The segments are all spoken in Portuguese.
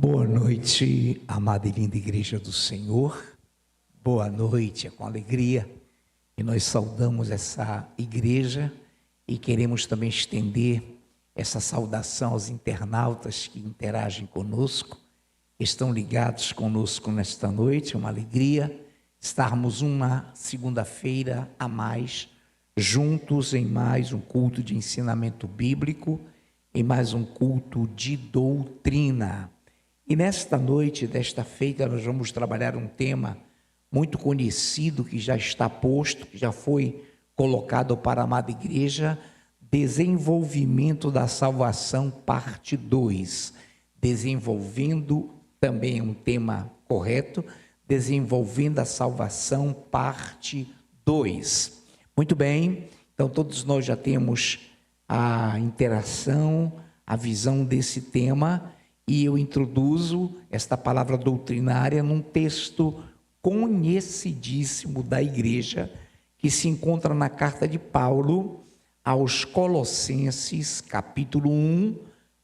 Boa noite, amada e linda Igreja do Senhor. Boa noite, é com alegria que nós saudamos essa igreja e queremos também estender essa saudação aos internautas que interagem conosco, que estão ligados conosco nesta noite. É uma alegria estarmos uma segunda-feira a mais juntos em mais um culto de ensinamento bíblico, em mais um culto de doutrina. E nesta noite, desta feita, nós vamos trabalhar um tema muito conhecido, que já está posto, que já foi colocado para a amada igreja: desenvolvimento da salvação, parte 2. Desenvolvendo, também um tema correto, desenvolvendo a salvação, parte 2. Muito bem, então todos nós já temos a interação, a visão desse tema. E eu introduzo esta palavra doutrinária num texto conhecidíssimo da igreja, que se encontra na carta de Paulo aos Colossenses, capítulo 1,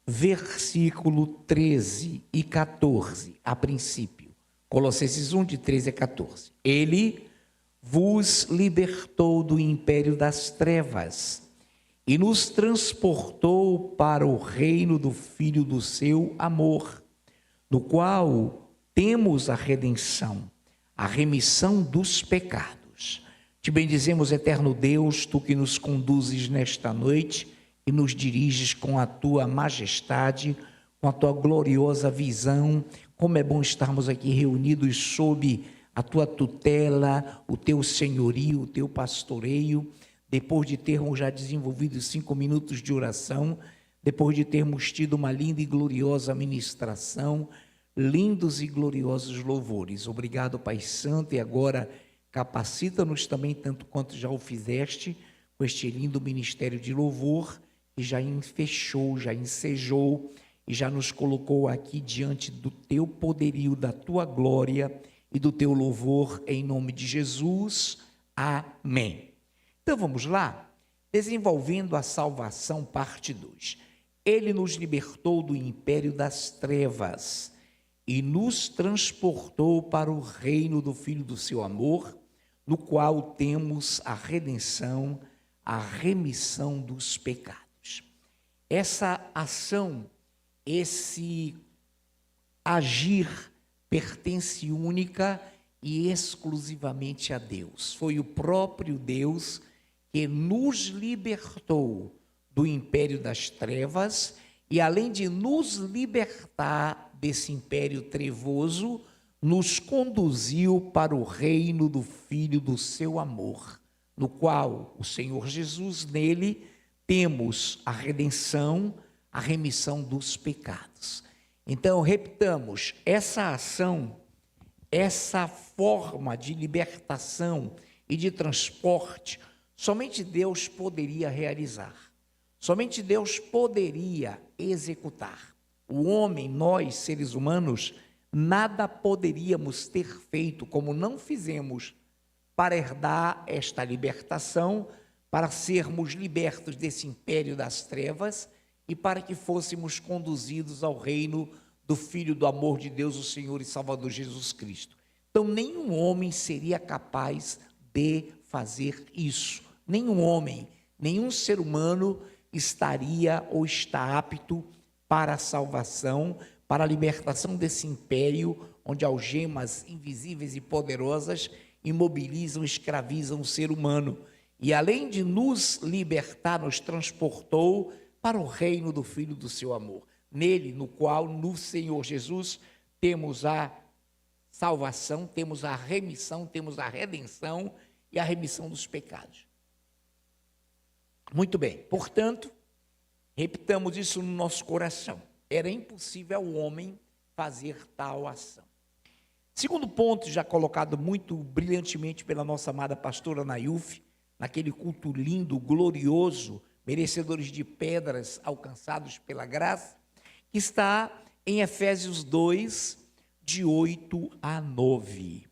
versículo 13 e 14, a princípio. Colossenses 1, de 13 a 14. Ele vos libertou do império das trevas e nos transportou para o reino do Filho do seu amor, no qual temos a redenção, a remissão dos pecados. Te bendizemos, eterno Deus, tu que nos conduzes nesta noite e nos diriges com a tua majestade, com a tua gloriosa visão. Como é bom estarmos aqui reunidos sob a tua tutela, o teu senhorio, o teu pastoreio. Depois de termos já desenvolvido 5 minutos de oração, depois de termos tido uma linda e gloriosa ministração, lindos e gloriosos louvores. Obrigado, Pai Santo, e agora capacita-nos também, tanto quanto já o fizeste, com este lindo ministério de louvor, que já fechou, já ensejou, e já nos colocou aqui diante do teu poderio, da tua glória e do teu louvor, em nome de Jesus. Amém. Então vamos lá, desenvolvendo a salvação, parte 2. Ele nos libertou do império das trevas e nos transportou para o reino do Filho do seu amor, no qual temos a redenção, a remissão dos pecados. Essa ação, esse agir, pertence única e exclusivamente a Deus. Foi o próprio Deus que nos libertou do império das trevas e, além de nos libertar desse império trevoso, nos conduziu para o reino do Filho do seu amor, no qual o Senhor Jesus, nele, temos a redenção, a remissão dos pecados. Então, repitamos, essa ação, essa forma de libertação e de transporte, somente Deus poderia realizar, somente Deus poderia executar. O homem, nós, seres humanos, nada poderíamos ter feito como não fizemos para herdar esta libertação, para sermos libertos desse império das trevas e para que fôssemos conduzidos ao reino do Filho do amor de Deus, o Senhor e Salvador Jesus Cristo. Então, nenhum homem seria capaz de fazer isso. Nenhum homem, nenhum ser humano estaria ou está apto para a salvação, para a libertação desse império, onde algemas invisíveis e poderosas imobilizam, escravizam o ser humano. E além de nos libertar, nos transportou para o reino do Filho do seu amor. Nele, no qual, no Senhor Jesus, temos a salvação, temos a remissão, temos a redenção e a remissão dos pecados. Muito bem, portanto, repitamos isso no nosso coração. Era impossível ao homem fazer tal ação. Segundo ponto, já colocado muito brilhantemente pela nossa amada pastora Nayuf, naquele culto lindo, glorioso, merecedores de pedras alcançados pela graça, que está em Efésios 2, de 8 a 9.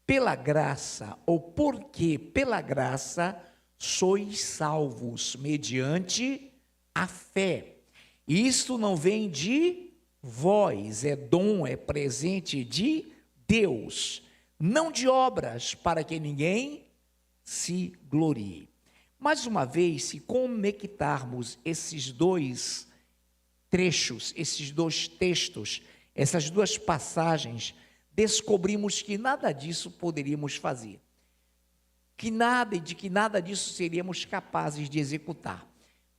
Pela graça, ou porque pela graça, sois salvos mediante a fé. E isto não vem de vós é dom, é presente de Deus, não de obras, para que ninguém se glorie. Mais uma vez, se conectarmos esses dois trechos, esses dois textos, essas duas passagens, descobrimos que nada disso poderíamos fazer, que nada disso seríamos capazes de executar,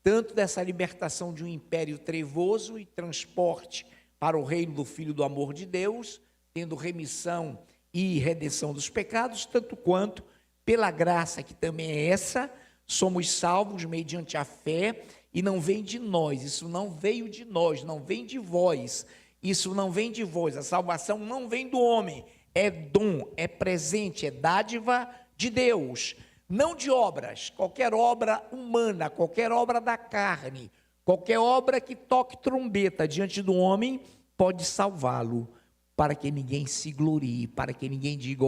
tanto dessa libertação de um império trevoso e transporte para o reino do Filho do amor de Deus, tendo remissão e redenção dos pecados, tanto quanto pela graça, que também é essa, somos salvos mediante a fé, e não vem de nós, isso não veio de nós, não vem de vós, isso não vem de vós, a salvação não vem do homem, é dom, é presente, é dádiva de Deus, não de obras, qualquer obra humana, qualquer obra da carne, qualquer obra que toque trombeta diante do homem, pode salvá-lo, para que ninguém se glorie, para que ninguém diga,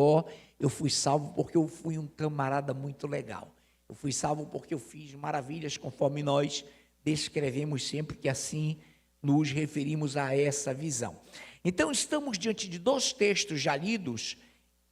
eu fui salvo porque eu fui um camarada muito legal, eu fui salvo porque eu fiz maravilhas, conforme nós descrevemos sempre, que assim nos referimos a essa visão. Então, estamos diante de dois textos já lidos,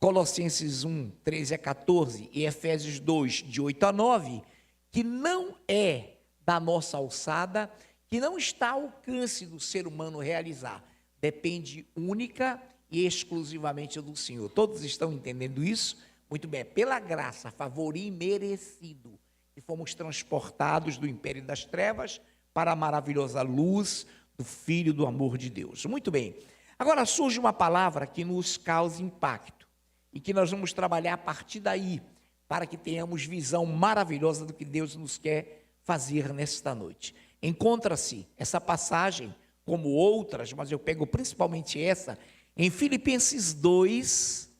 Colossenses 1, 13 a 14 e Efésios 2, de 8 a 9, que não é da nossa alçada, que não está ao alcance do ser humano realizar, depende única e exclusivamente do Senhor. Todos estão entendendo isso? Muito bem, pela graça, favor imerecido, que fomos transportados do império das trevas para a maravilhosa luz do Filho do amor de Deus. Muito bem, agora surge uma palavra que nos causa impacto, e que nós vamos trabalhar a partir daí, para que tenhamos visão maravilhosa do que Deus nos quer fazer nesta noite. Encontra-se essa passagem, como outras, mas eu pego principalmente essa, em Filipenses 2,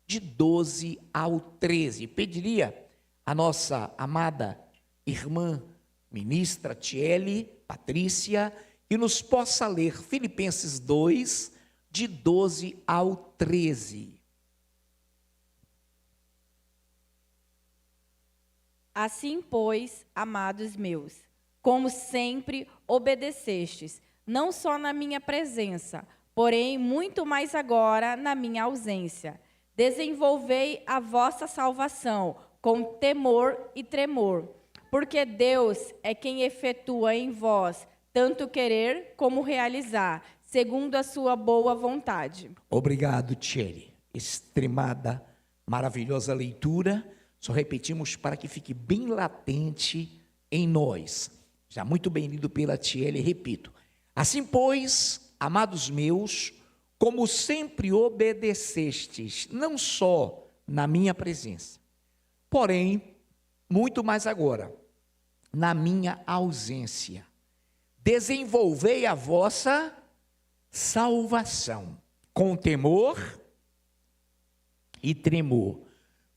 de 12 ao 13. Pediria a nossa amada irmã ministra Tiele Patrícia que nos possa ler Filipenses 2, de 12 ao 13. Assim, pois, amados meus, como sempre obedecestes, não só na minha presença, porém muito mais agora na minha ausência, desenvolvei a vossa salvação com temor e tremor, porque Deus é quem efetua em vós tanto querer como realizar, segundo a sua boa vontade. Obrigado, Thierry. Extremada, maravilhosa leitura. Só repetimos para que fique bem latente em nós. Já muito bem lido pela Thierry, repito. Assim, pois, amados meus, como sempre obedecestes, não só na minha presença, porém, muito mais agora, na minha ausência, desenvolvei a vossa salvação com temor e tremor,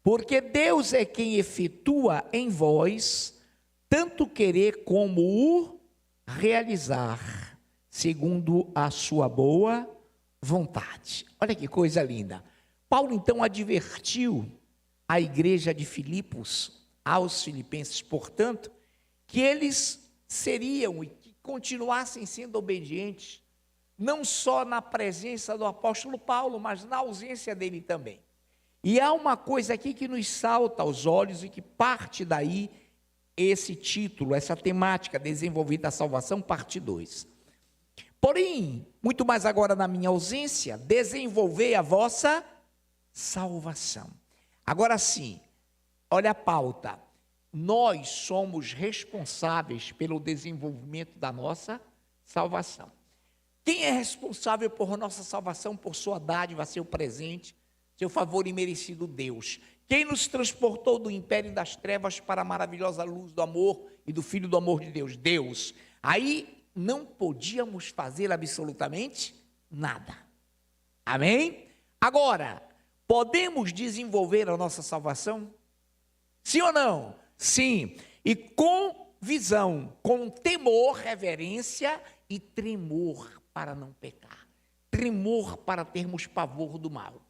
porque Deus é quem efetua em vós tanto querer como o realizar, segundo a sua boa vontade. Olha que coisa linda. Paulo então advertiu a igreja de Filipos, aos filipenses, portanto, que eles seriam e que continuassem sendo obedientes, não só na presença do apóstolo Paulo, mas na ausência dele também. E há uma coisa aqui que nos salta aos olhos e que parte daí esse título, essa temática desenvolvida a salvação, parte 2. Porém, muito mais agora na minha ausência, desenvolvei a vossa salvação. Agora sim, olha a pauta. Nós somos responsáveis pelo desenvolvimento da nossa salvação. Quem é responsável por nossa salvação, por sua dádiva, seu presente, seu favor imerecido? Deus. Quem nos transportou do império das trevas para a maravilhosa luz do amor e do Filho do amor de Deus? Deus. Aí não podíamos fazer absolutamente nada. Amém? Agora, podemos desenvolver a nossa salvação? Sim ou não? Sim. E com visão, com temor, reverência e tremor para não pecar. Tremor para termos pavor do mal.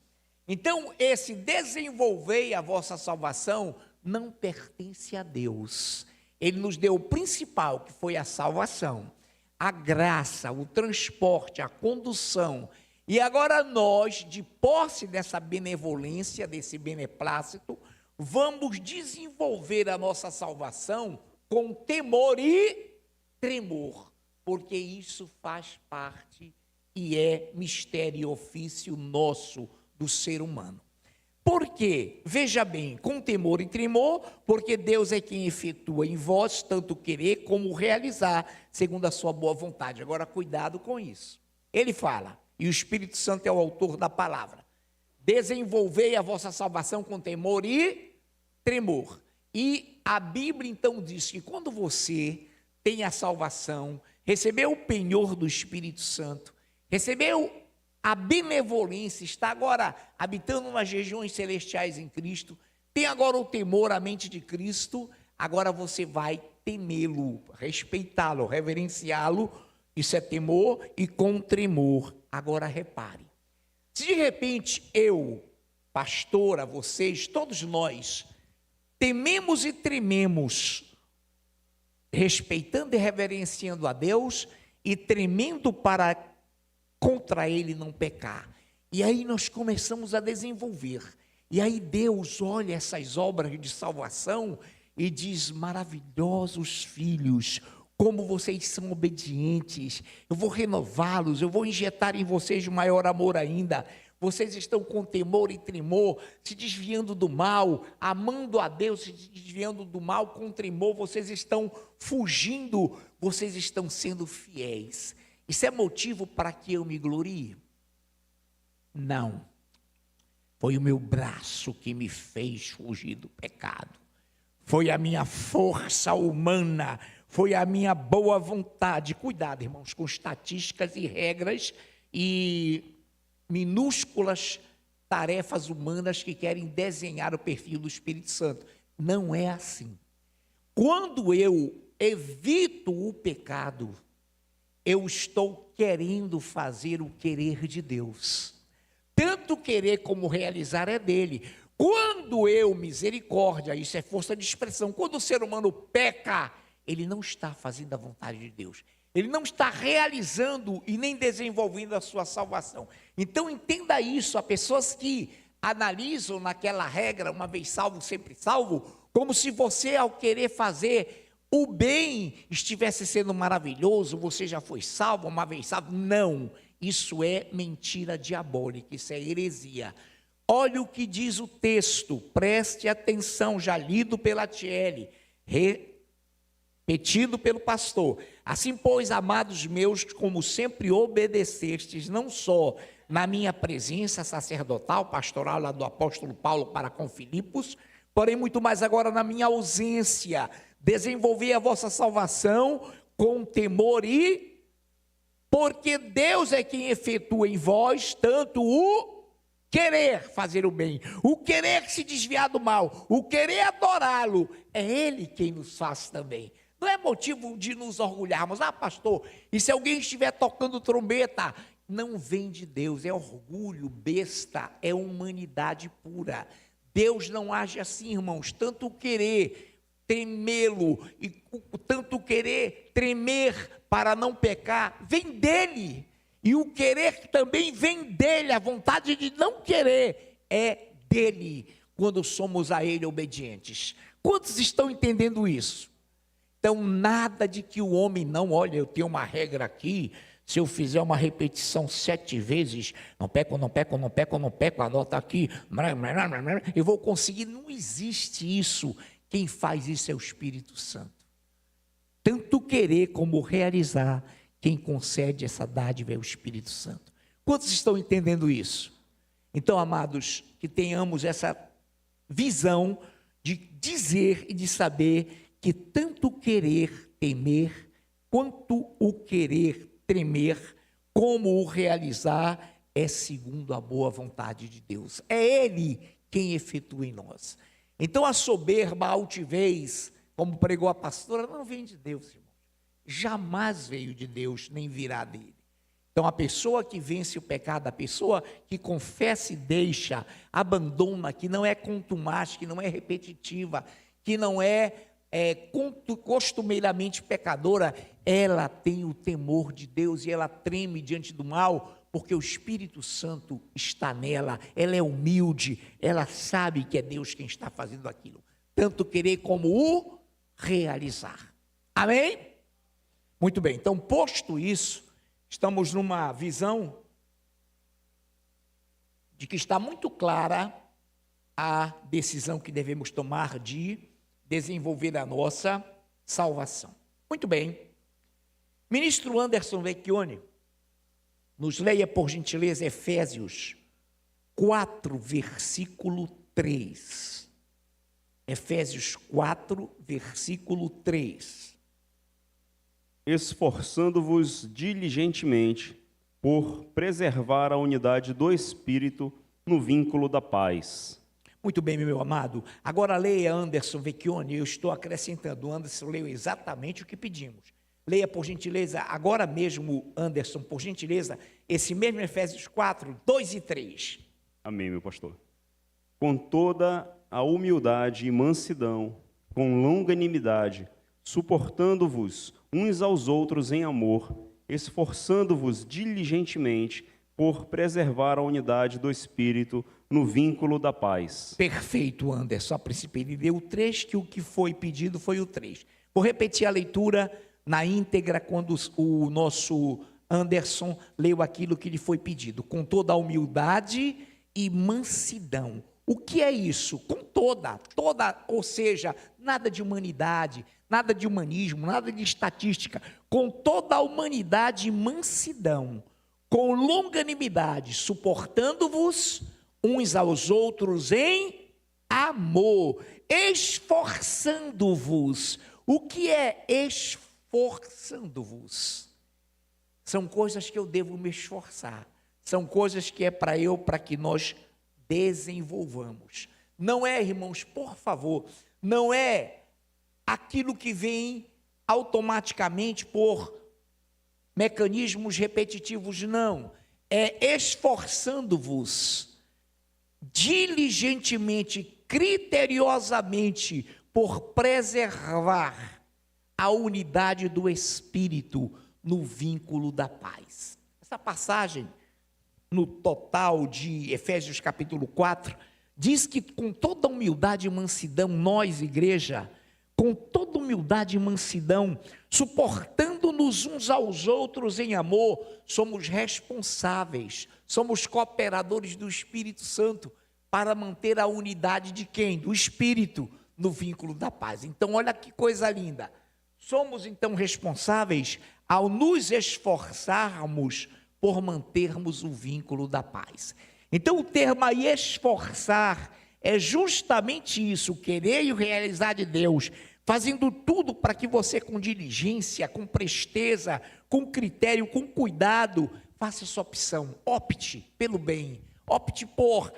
Então, esse desenvolvei a vossa salvação não pertence a Deus. Ele nos deu o principal, que foi a salvação. a graça, o transporte, a condução. E agora nós, de posse dessa benevolência, desse beneplácito, vamos desenvolver a nossa salvação com temor e tremor, porque isso faz parte e é mistério e ofício nosso, do ser humano. Por quê? Veja bem, com temor e tremor, porque Deus é quem efetua em vós tanto querer como realizar, segundo a sua boa vontade. Agora, cuidado com isso. Ele fala, e o Espírito Santo é o autor da palavra: desenvolvei a vossa salvação com temor e tremor. E a Bíblia então diz que quando você tem a salvação, recebeu o penhor do Espírito Santo, recebeu a benevolência, está agora habitando nas regiões celestiais em Cristo, tem agora o temor à mente de Cristo, agora você vai temê-lo, respeitá-lo, reverenciá-lo, isso é temor, e com tremor. Agora repare, se de repente eu, pastora, vocês, todos nós, tememos e trememos, respeitando e reverenciando a Deus e tremendo para contra Ele não pecar. E aí nós começamos a desenvolver. E aí Deus olha essas obras de salvação e diz: maravilhosos filhos, como vocês são obedientes, eu vou renová-los, eu vou injetar em vocês maior amor ainda. Vocês estão com temor e tremor, se desviando do mal, amando a Deus, se desviando do mal com tremor, vocês estão fugindo, vocês estão sendo fiéis. Isso é motivo para que eu me glorie? Não. Foi o meu braço que me fez fugir do pecado. Foi a minha força humana, foi a minha boa vontade. Cuidado, irmãos, com estatísticas e regras e minúsculas tarefas humanas que querem desenhar o perfil do Espírito Santo. Não é assim. Quando eu evito o pecado, eu estou querendo fazer o querer de Deus. Tanto querer como realizar é dele. Quando eu, misericórdia, isso é força de expressão, quando o ser humano peca, ele não está fazendo a vontade de Deus. Ele não está realizando e nem desenvolvendo a sua salvação. Então entenda isso, há pessoas que analisam naquela regra, uma vez salvo, sempre salvo, como se você, ao querer fazer o bem, estivesse sendo maravilhoso, você já foi salvo, uma vez salvo. Não, isso é mentira diabólica, isso é heresia. Olha o que diz o texto, preste atenção, já lido pela Tiele, repetido pelo pastor. Assim, pois, amados meus, como sempre obedecestes, não só na minha presença sacerdotal, pastoral, lá do apóstolo Paulo para com Filipos, porém muito mais agora na minha ausência, desenvolver a vossa salvação com temor e, porque Deus é quem efetua em vós tanto o querer fazer o bem, o querer se desviar do mal, o querer adorá-lo, é Ele quem nos faz também. Não é motivo de nos orgulharmos. Ah, pastor, e se alguém estiver tocando trombeta? Não vem de Deus, é orgulho, besta, é humanidade pura. Deus não age assim, irmãos, tanto querer temê-lo e tanto querer tremer para não pecar, vem dele. E o querer também vem dele, a vontade de não querer é dele, quando somos a ele obedientes. Quantos estão entendendo isso? Então, nada de que o homem não, olha, eu tenho uma regra aqui, se eu fizer uma repetição 7 vezes, não peco, anota aqui, eu vou conseguir. Não existe isso. Quem faz isso é o Espírito Santo. Tanto querer como realizar, quem concede essa dádiva é o Espírito Santo. Quantos estão entendendo isso? Então, amados, que tenhamos essa visão de dizer e de saber que tanto querer temer, quanto o querer tremer, como o realizar, é segundo a boa vontade de Deus. É Ele quem efetua em nós. Então a soberba, a altivez, como pregou a pastora, não vem de Deus, irmão. Jamais veio de Deus, nem virá dele. Então a pessoa que vence o pecado, a pessoa que confessa e deixa, abandona, que não é contumaz, que não é repetitiva, que não é costumeiramente pecadora, ela tem o temor de Deus e ela treme diante do mal, porque o Espírito Santo está nela, ela é humilde, ela sabe que é Deus quem está fazendo aquilo, tanto querer como o realizar. Amém? Muito bem, então posto isso, estamos numa visão de que está muito clara a decisão que devemos tomar de desenvolver a nossa salvação. Muito bem. Ministro Anderson Vecchione, nos leia, por gentileza, Efésios 4, versículo 3. Efésios 4, versículo 3. Esforçando-vos diligentemente por preservar a unidade do Espírito no vínculo da paz. Muito bem, meu amado. Agora leia, Anderson Vecchione, eu estou acrescentando. Anderson leu exatamente o que pedimos. Leia, por gentileza, agora mesmo, Anderson, por gentileza, esse mesmo Efésios 4, 2 e 3. Amém, meu pastor. Com toda a humildade e mansidão, com longanimidade, suportando-vos uns aos outros em amor, esforçando-vos diligentemente por preservar a unidade do Espírito no vínculo da paz. Perfeito, Anderson. A princípio ele deu o 3, que o que foi pedido foi o 3. Vou repetir a leitura na íntegra quando o nosso Anderson leu aquilo que lhe foi pedido, com toda a humildade e mansidão. O que é isso? Com toda, ou seja, nada de humanidade, nada de humanismo, nada de estatística, com toda a humanidade e mansidão, com longanimidade, suportando-vos uns aos outros em amor, esforçando-vos. O que é esforçando-vos? São coisas que eu devo me esforçar, são coisas que é para que nós desenvolvamos. Não é, irmãos, por favor, não é aquilo que vem automaticamente por mecanismos repetitivos, não. É esforçando-vos diligentemente, criteriosamente, por preservar a unidade do Espírito no vínculo da paz. Essa passagem, no total de Efésios capítulo 4, diz que com toda humildade e mansidão, nós, igreja, com toda humildade e mansidão, suportando-nos uns aos outros em amor, somos responsáveis, somos cooperadores do Espírito Santo para manter a unidade de quem? Do Espírito no vínculo da paz. Então, olha que coisa linda. Somos então responsáveis ao nos esforçarmos por mantermos o vínculo da paz. Então, o termo aí, esforçar, é justamente isso, querer e realizar de Deus, fazendo tudo para que você, com diligência, com presteza, com critério, com cuidado, faça sua opção, opte pelo bem, opte por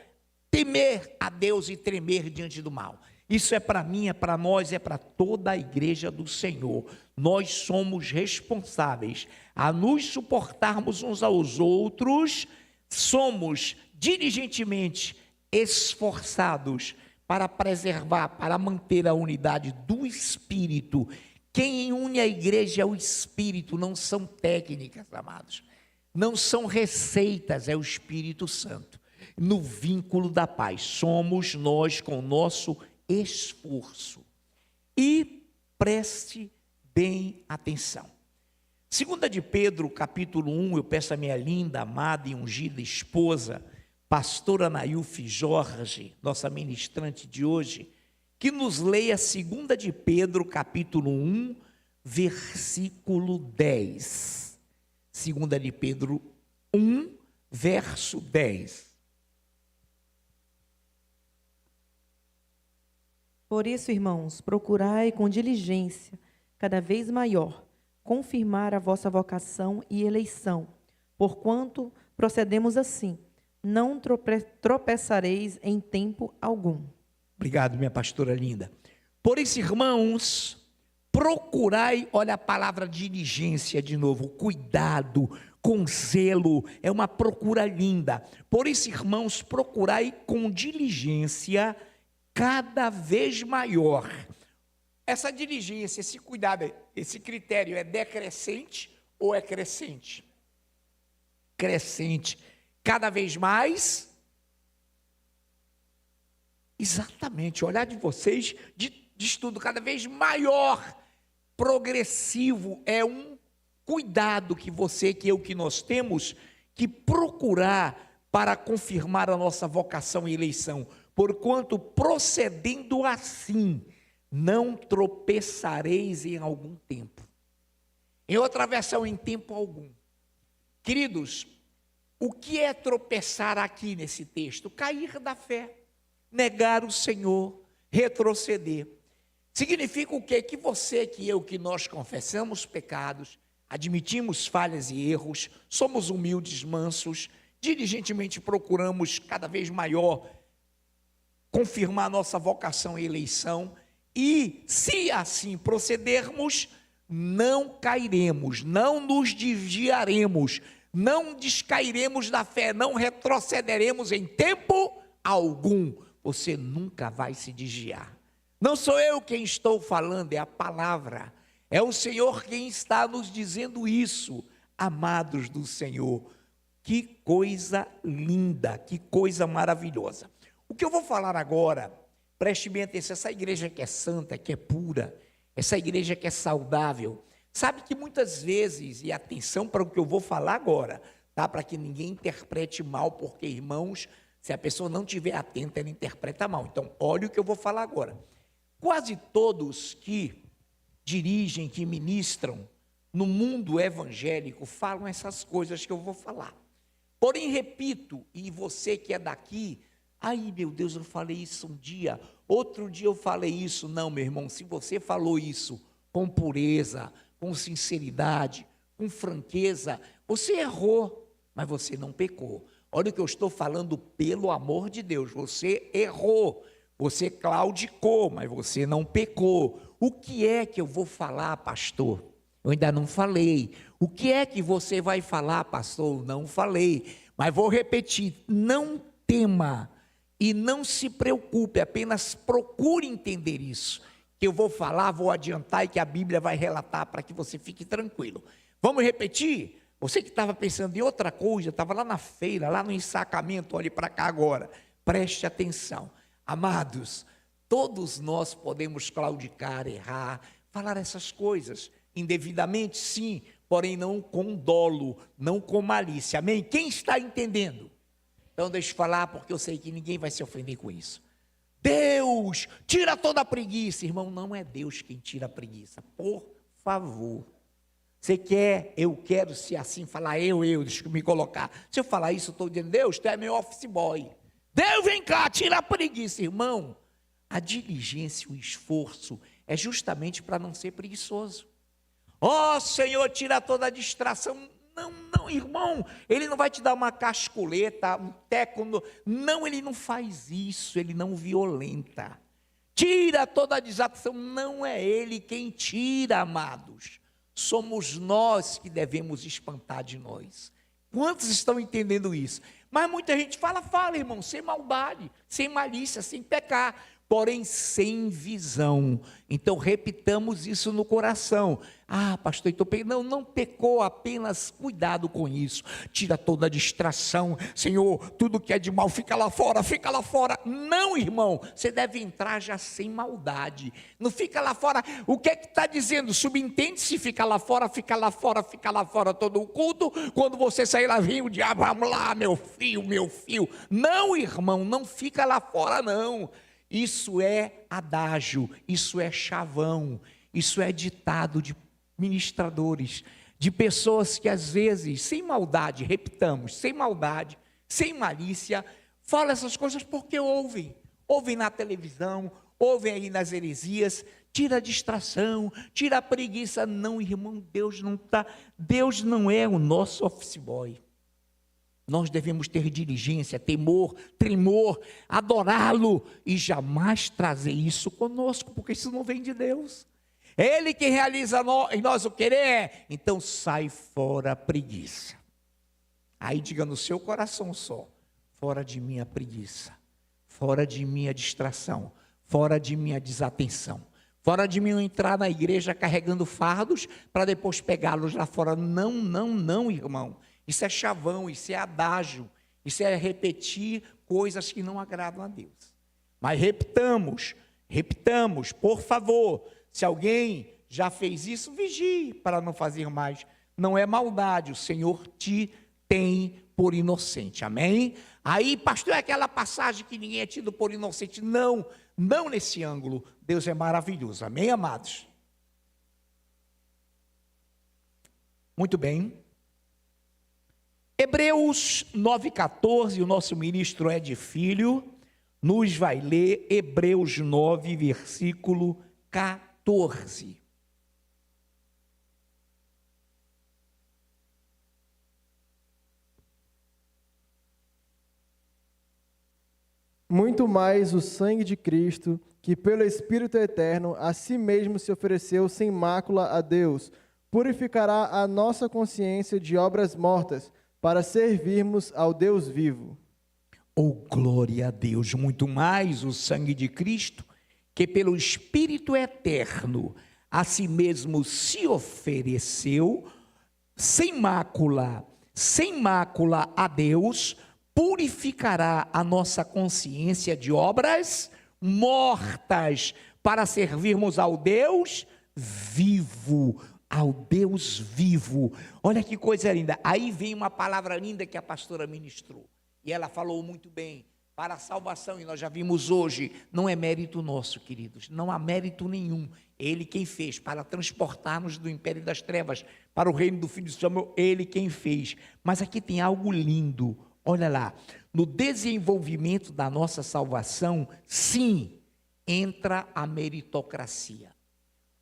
temer a Deus e tremer diante do mal. Isso é para mim, é para nós, é para toda a igreja do Senhor. Nós somos responsáveis a nos suportarmos uns aos outros, somos diligentemente esforçados para preservar, para manter a unidade do Espírito. Quem une a igreja é o Espírito, não são técnicas, amados. Não são receitas, é o Espírito Santo. No vínculo da paz, somos nós com o nosso esforço. E preste bem atenção. 2 de Pedro, capítulo 1, eu peço a minha linda, amada e ungida esposa, pastora Nailfe Jorge, nossa ministrante de hoje, que nos leia 2 de Pedro, capítulo 1, versículo 10. 2 de Pedro 1, verso 10. Por isso, irmãos, procurai com diligência, cada vez maior, confirmar a vossa vocação e eleição, porquanto procedemos assim, não tropeçareis em tempo algum. Obrigado, minha pastora linda. Por isso, irmãos, procurai, olha a palavra diligência de novo, cuidado, com zelo, é uma procura linda. Por isso, irmãos, procurai com diligência cada vez maior. essa diligência, esse cuidado, esse critério é decrescente ou é crescente? Crescente. Cada vez mais. Exatamente, o olhar de vocês de estudo cada vez maior, progressivo, é um cuidado que você, que eu, que nós temos que procurar para confirmar a nossa vocação e eleição, porquanto procedendo assim, não tropeçareis em algum tempo. Em outra versão, em tempo algum. Queridos, o que é tropeçar aqui nesse texto? Cair da fé, negar o Senhor, retroceder. Significa o quê? Que você, que eu, que nós confessamos pecados, admitimos falhas e erros, somos humildes, mansos, diligentemente procuramos cada vez maior confirmar nossa vocação e eleição, e se assim procedermos, não cairemos, não nos desviaremos, não descairemos da fé, não retrocederemos em tempo algum. Você nunca vai se desviar. Não sou eu quem estou falando, é a palavra. É o Senhor quem está nos dizendo isso, amados do Senhor. Que coisa linda, que coisa maravilhosa. O que eu vou falar agora, preste bem atenção, essa igreja que é santa, que é pura, essa igreja que é saudável, sabe que muitas vezes, e atenção para o que eu vou falar agora, tá? Para que ninguém interprete mal, porque, irmãos, se a pessoa não estiver atenta, ela interpreta mal. Então, olha o que eu vou falar agora. Quase todos que dirigem, que ministram no mundo evangélico, falam essas coisas que eu vou falar. Porém, repito, e você que é daqui, ai meu Deus, eu falei isso um dia, outro dia eu falei isso. Não, meu irmão, se você falou isso com pureza, com sinceridade, com franqueza, você errou, mas você não pecou. Olha o que eu estou falando, pelo amor de Deus, você errou, você claudicou, mas você não pecou. O que é que eu vou falar, pastor? Eu ainda não falei. O que é que você vai falar, pastor? Não falei, mas vou repetir, não tema e não se preocupe, apenas procure entender isso, que eu vou falar, vou adiantar e que a Bíblia vai relatar para que você fique tranquilo. Vamos repetir? Você que estava pensando em outra coisa, estava lá na feira, lá no ensacamento, olhe para cá agora, preste atenção. Amados, todos nós podemos claudicar, errar, falar essas coisas, indevidamente sim, porém não com dolo, não com malícia, amém? Quem está entendendo? Então deixa eu falar, porque eu sei que ninguém vai se ofender com isso. Deus, tira toda a preguiça. Irmão, não é Deus quem tira a preguiça, por favor. Você quer, eu quero, se assim falar, deixa eu me colocar. Se eu falar isso, eu estou dizendo, Deus, tu é meu office boy. Deus, vem cá, tira a preguiça. Irmão, a diligência, o esforço, é justamente para não ser preguiçoso. Ó Senhor, tira toda a distração. Não, irmão, Ele não vai te dar uma casculeta, um teco, não, Ele não faz isso, Ele não violenta. Tira toda a distração, não é Ele quem tira, amados. Somos nós que devemos espantar de nós. Quantos estão entendendo isso? Mas muita gente fala, irmão, sem maldade, sem malícia, sem pecar, porém sem visão. Então repitamos isso no coração. Ah, pastor, então não pecou, apenas cuidado com isso. Tira toda a distração. Senhor, tudo que é de mal fica lá fora, fica lá fora. Não, irmão, você deve entrar já sem maldade. Não fica lá fora. O que é que está dizendo? Subentende-se, fica lá fora, fica lá fora, fica lá fora todo o culto. Quando você sair lá, vem o diabo, vamos lá, meu filho. Não, irmão, não fica lá fora, não. Isso é adágio, isso é chavão, isso é ditado de ministradores, de pessoas que às vezes, sem maldade, repitamos, sem maldade, sem malícia, falam essas coisas porque ouvem na televisão, ouvem aí nas heresias, tira a distração, tira a preguiça. Não, irmão, Deus não é o nosso office boy. Nós devemos ter diligência, temor, tremor, adorá-lo e jamais trazer isso conosco, porque isso não vem de Deus. É Ele que realiza em nós o querer, então sai fora a preguiça. Aí diga no seu coração só, fora de mim a preguiça, fora de mim a distração, fora de mim a desatenção, Fora de mim eu entrar na igreja carregando fardos para depois pegá-los lá fora. Não, não, não, irmão. Isso é chavão, isso é adágio, isso é repetir coisas que não agradam a Deus. Mas repitamos, por favor. Se alguém já fez isso, vigie para não fazer mais. Não é maldade, o Senhor te tem por inocente, amém? Aí, pastor, é aquela passagem que ninguém é tido por inocente. Não, não nesse ângulo. Deus é maravilhoso, amém, amados? Muito bem. Hebreus 9,14, o nosso ministro Ed Filho nos vai ler Hebreus 9, versículo 14. Muito mais o sangue de Cristo, que pelo Espírito Eterno a si mesmo se ofereceu sem mácula a Deus, purificará a nossa consciência de obras mortas, para servirmos ao Deus vivo. Oh, glória a Deus! Muito mais o sangue de Cristo, que pelo Espírito Eterno a si mesmo se ofereceu sem mácula a Deus, purificará a nossa consciência de obras mortas, para servirmos ao Deus vivo, ao Deus vivo. Olha que coisa linda. Aí vem uma palavra linda que a pastora ministrou, e ela falou muito bem. Para a salvação, e nós já vimos hoje, não é mérito nosso, queridos, não há mérito nenhum. Ele quem fez, para transportar-nos do império das trevas para o reino do Filho do seu amor, ele quem fez. Mas aqui tem algo lindo. Olha lá, no desenvolvimento da nossa salvação, sim, entra a meritocracia.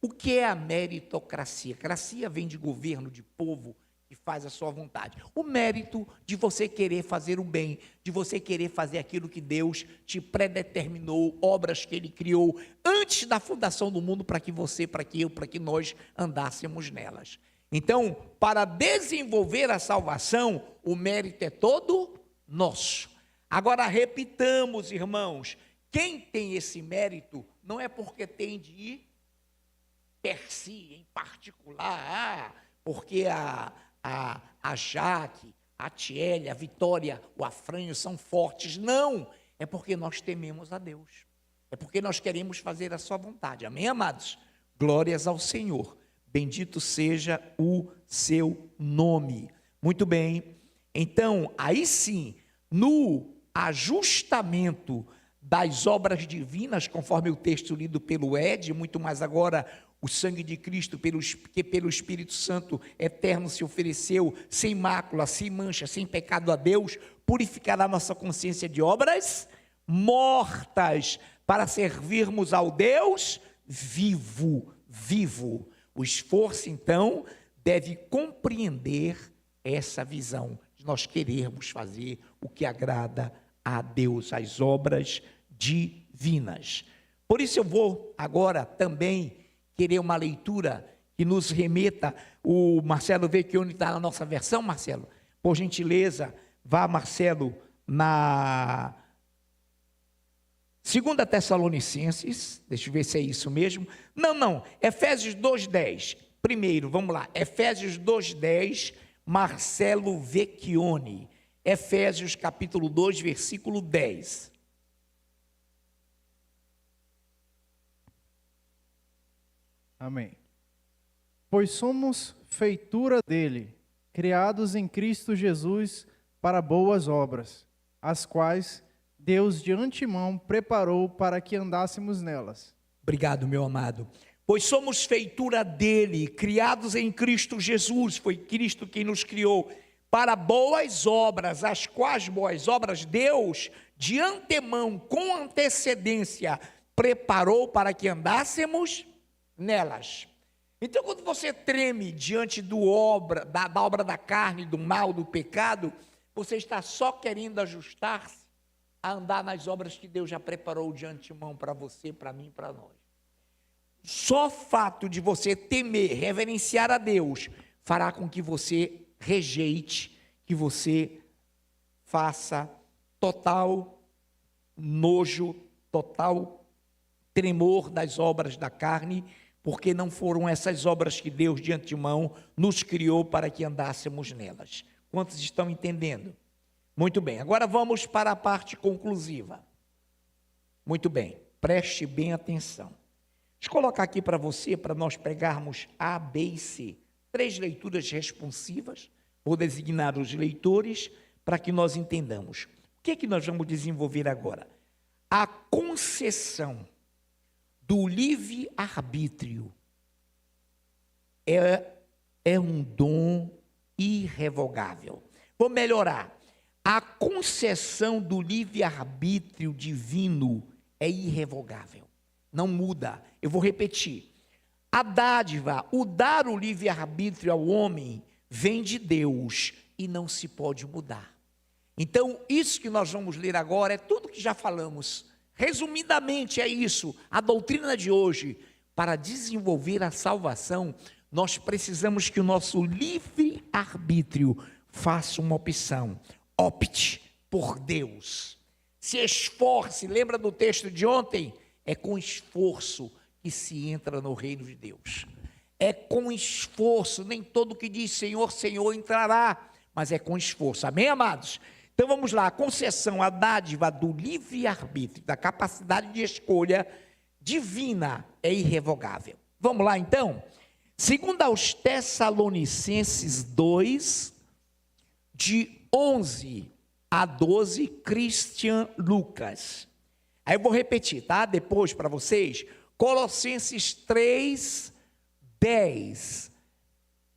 O que é a meritocracia? Cracia vem de governo, de povo que faz a sua vontade. O mérito de você querer fazer o bem, de você querer fazer aquilo que Deus te predeterminou, obras que Ele criou antes da fundação do mundo para que você, para que eu, para que nós andássemos nelas. Então, para desenvolver a salvação, o mérito é todo nosso. Agora, repitamos, irmãos, quem tem esse mérito não é porque tem de ir per si, em particular, porque a Jaque, a Tiele, a Vitória, o Afrânio são fortes. Não, é porque nós tememos a Deus. É porque nós queremos fazer a sua vontade. Amém, amados? Glórias ao Senhor. Bendito seja o seu nome. Muito bem. Então, aí sim, no ajustamento das obras divinas, conforme o texto lido pelo Ed, muito mais agora o sangue de Cristo, que pelo Espírito Santo eterno se ofereceu, sem mácula, sem mancha, sem pecado a Deus, purificará nossa consciência de obras mortas, para servirmos ao Deus vivo. O esforço, então, deve compreender essa visão, de nós querermos fazer o que agrada a Deus, as obras divinas. Por isso eu vou agora também querer uma leitura que nos remeta. O Marcelo Vecchioni está na nossa versão, Marcelo? Por gentileza, vá, Marcelo, na 2 Tessalonicenses, deixa eu ver se é isso mesmo. Não, Efésios 2:10. Primeiro, vamos lá, Efésios 2:10, Marcelo Vecchioni. Efésios capítulo 2, versículo 10. Amém. Pois somos feitura dele, criados em Cristo Jesus para boas obras, as quais Deus de antemão preparou para que andássemos nelas. Obrigado, meu amado. Pois somos feitura dele, criados em Cristo Jesus, foi Cristo quem nos criou, para boas obras, as quais boas obras Deus de antemão, com antecedência, preparou para que andássemos nelas. Então, quando você treme diante da obra da carne, do mal, do pecado, você está só querendo ajustar-se a andar nas obras que Deus já preparou de antemão para você, para mim, para nós. Só o fato de você temer, reverenciar a Deus, fará com que você rejeite, que você faça total nojo, total tremor das obras da carne, porque não foram essas obras que Deus de antemão nos criou para que andássemos nelas. Quantos estão entendendo? Muito bem, agora vamos para a parte conclusiva. Muito bem, preste bem atenção. Deixa eu colocar aqui para você, para nós pegarmos A, B e C. 3 leituras responsivas, vou designar os leitores para que nós entendamos. O que é que nós vamos desenvolver agora? A concessão do livre-arbítrio é um dom irrevogável. Vou melhorar. A concessão do livre-arbítrio divino é irrevogável. Não muda. Eu vou repetir. A dádiva, o dar o livre-arbítrio ao homem, vem de Deus e não se pode mudar. Então, isso que nós vamos ler agora é tudo que já falamos. Resumidamente, é isso. A doutrina de hoje, para desenvolver a salvação, nós precisamos que o nosso livre-arbítrio faça uma opção. Opte por Deus. Se esforce. Lembra do texto de ontem? É com esforço que se entra no reino de Deus. É com esforço. Nem todo que diz Senhor, Senhor entrará, mas é com esforço. Amém, amados? Então vamos lá. A concessão, a dádiva do livre-arbítrio, da capacidade de escolha divina é irrevogável. Vamos lá então? Segundo aos Tessalonicenses 2, de 11 a 12, Christian Lucas. Aí eu vou repetir, tá? Depois para vocês. Colossenses 3, 10.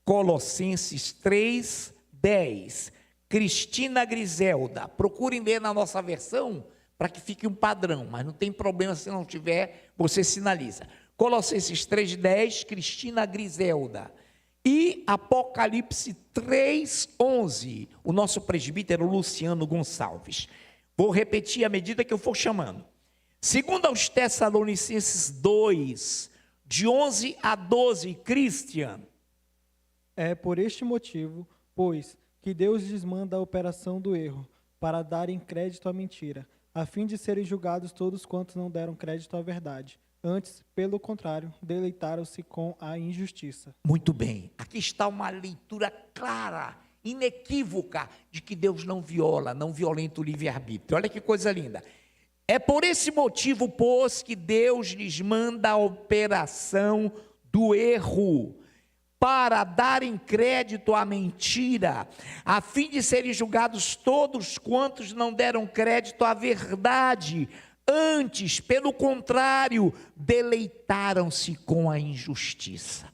Colossenses 3, 10. Cristina Griselda. Procurem ler na nossa versão para que fique um padrão, mas não tem problema se não tiver, você sinaliza. Colossenses 3, 10, Cristina Griselda. E Apocalipse 3, 11, o nosso presbítero Luciano Gonçalves. Vou repetir à medida que eu for chamando. Segundo aos Tessalonicenses 2, de 11 a 12, Christian. É por este motivo, pois, que Deus desmanda a operação do erro, para darem crédito à mentira, a fim de serem julgados todos quantos não deram crédito à verdade. Antes, pelo contrário, deleitaram-se com a injustiça. Muito bem, aqui está uma leitura clara, inequívoca, de que Deus não viola, não violenta o livre-arbítrio. Olha que coisa linda. É por esse motivo, pois, que Deus lhes manda a operação do erro, para darem crédito à mentira, a fim de serem julgados todos quantos não deram crédito à verdade. Antes, pelo contrário, deleitaram-se com a injustiça.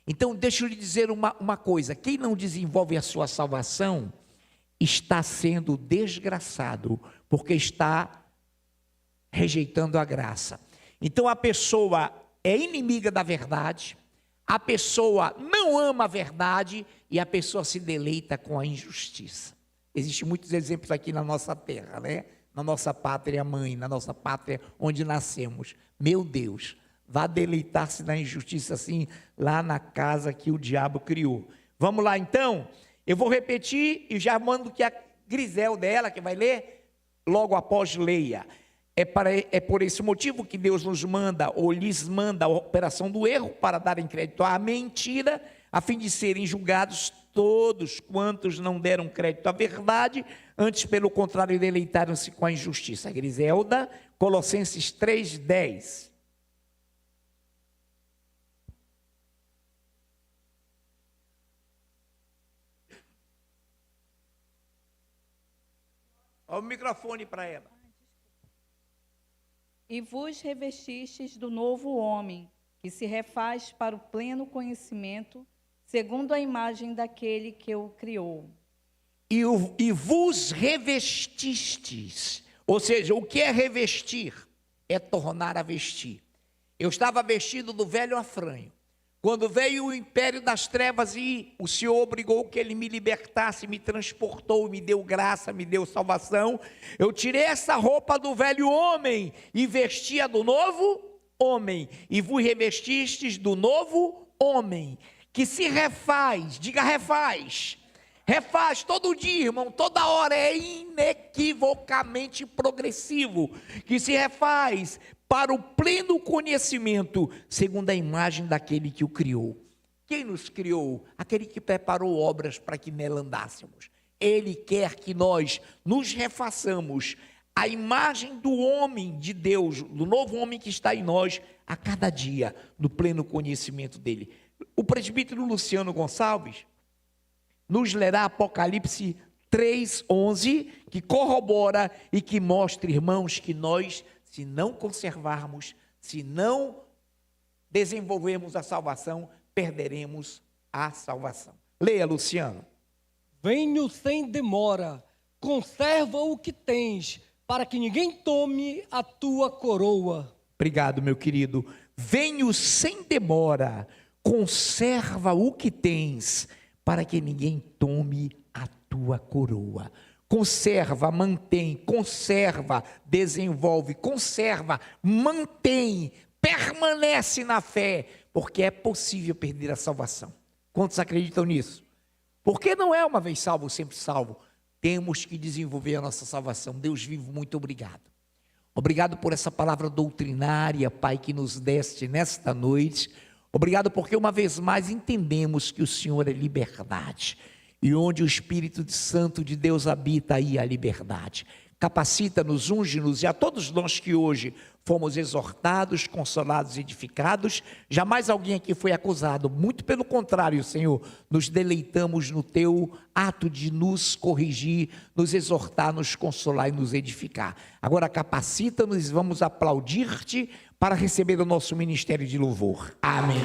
Então, deixa eu lhe dizer uma coisa: quem não desenvolve a sua salvação está sendo desgraçado, porque está rejeitando a graça. Então, a pessoa é inimiga da verdade, a pessoa não ama a verdade e a pessoa se deleita com a injustiça. Existem muitos exemplos aqui na nossa terra, né? Na nossa pátria mãe, na nossa pátria onde nascemos. Meu Deus, vá deleitar-se na injustiça assim, lá na casa que o diabo criou. Vamos lá então? Eu vou repetir e já mando que a Griselda, ela que vai ler, logo após leia. É por esse motivo que Deus nos manda, ou lhes manda a operação do erro, para darem crédito à mentira, a fim de serem julgados todos quantos não deram crédito à verdade, antes, pelo contrário, deleitaram-se com a injustiça. Griselda, Colossenses 3, 10. Olha o microfone para ela. E vos revestistes do novo homem, que se refaz para o pleno conhecimento, segundo a imagem daquele que o criou. E vos revestistes, ou seja, o que é revestir? É tornar a vestir. Eu estava vestido do velho afranho. Quando veio o império das trevas e o Senhor obrigou que ele me libertasse, me transportou, me deu graça, me deu salvação, eu tirei essa roupa do velho homem e vestia do novo homem. E vos revestistes do novo homem, que se refaz, diga refaz. Refaz todo dia, irmão, toda hora, é inequivocamente progressivo, que se refaz para o pleno conhecimento, segundo a imagem daquele que o criou. Quem nos criou? Aquele que preparou obras para que nela andássemos. Ele quer que nós nos refaçamos a imagem do homem de Deus, do novo homem que está em nós, a cada dia, no pleno conhecimento dele. O presbítero Luciano Gonçalves nos lerá Apocalipse 3:11, que corrobora e que mostra, irmãos, que nós, se não conservarmos, se não desenvolvermos a salvação, perderemos a salvação. Leia, Luciano. Venho sem demora, conserva o que tens, para que ninguém tome a tua coroa. Obrigado, meu querido. Venho sem demora, conserva o que tens, para que ninguém tome a tua coroa. Conserva, mantém, conserva, desenvolve, conserva, mantém, permanece na fé, porque é possível perder a salvação. Quantos acreditam nisso? Porque não é uma vez salvo, sempre salvo. Temos que desenvolver a nossa salvação. Deus vivo, muito obrigado. Obrigado por essa palavra doutrinária, Pai, que nos deste nesta noite. Obrigado porque uma vez mais entendemos que o Senhor é liberdade. E onde o Espírito Santo de Deus habita, aí a liberdade. Capacita-nos, unge-nos, e a todos nós que hoje fomos exortados, consolados, edificados, jamais alguém aqui foi acusado, muito pelo contrário, Senhor, nos deleitamos no teu ato de nos corrigir, nos exortar, nos consolar e nos edificar. Agora capacita-nos e vamos aplaudir-te para receber o nosso ministério de louvor. Amém.